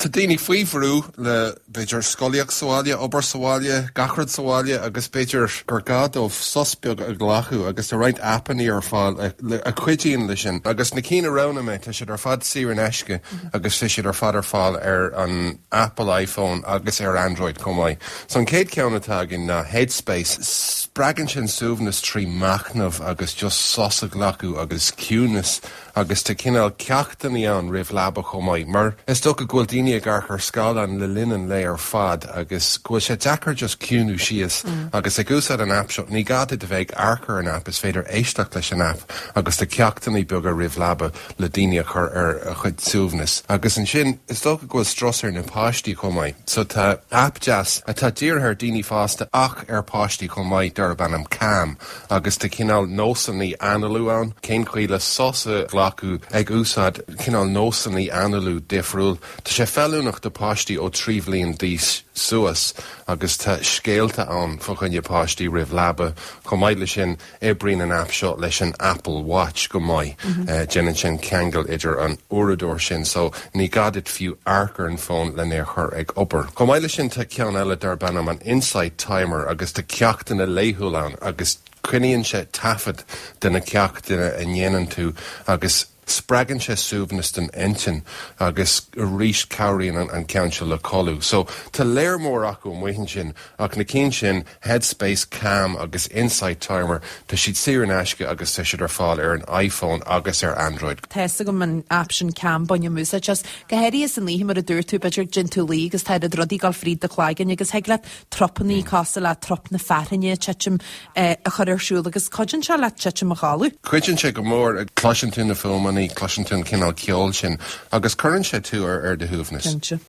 Tá daoine faoi bhrú le beidir scoileach sáile, obair sáile, gachrad sáile agus beidir gur gádómh sosbeag a ghlachu agus a roiint appaní ar fáil a chuidíonn lei sin. Agus na cína rana me tá siad ar fad saor aisce agus tá siad ar fad ar fáil ar an Apple iPhone agus ar Android cumáid. So an céad ceannatá gin na Headspace spragan sin suúbhnas trí machnamh agus just sosa ghlacu agus ciúnas agus tá cinál ceachtaí an rih labha chumáid. Mar is tó go ghfuil daoine gar ar scálan le linan le ar fad agus ghfuil sé dechar just ciúnú sios agus ag úsad an app seo ní gada de bheith arcar an app is féidir éisteach leis an app agus tá ceachtaí beag ar rih labha le daoine chur ar a chuid suúbhnas. Agus an sin is tó go ghfuil strosar na páistí chumáid. So tá app jazz a tá díorthar daoine fásta ach ar páistí chumáid ar bannam cam agus tá cinál nósannaí analú ann cén chuile sosa ghlacu ag úsad cinál nósannaí analú difriúil. Tá sé fellúnach de páistí ó tríomhlíonn díos suas agus tá scéalta an fochainne páistí rih labha chumáid lei sin bríonn an app seo leis an Apple Watch go maiid déanann sin ceangal idir an uradóir sin so ní gadid fiú arcar an fón le néir chur ag obair. Chumáid lei sin tá ceann eile dar bannam an insight timer agus tá ceachtainna léithúil an agus cuiníonn sé tafad duna ceachtainna a dhéanann tú agus spragan sé suúbhnas den entin agus ríis cabhraíonn an ceanse le colú. So tá léir mór acu muoinn sin ach na cín sin Headspace cam agus insight timer tá siad saor aisce agus tá siad ar fáil ar an iPhone agus ar Android. Testa go man option cam bainne musa just gohéirí is an líhí mar a dúir tú beidir gin tú lí agus tá a rodí gal fríd de chláigen agus heagla tropaní cásta le trop na ferrinne tetim a chur arsúil agus codin se le tetim a cháú. Cuidann sé go mór a cloisian tú na filmaní cloisian tú cinál ceol sin agus chuann sé tú ar de thuúfnas.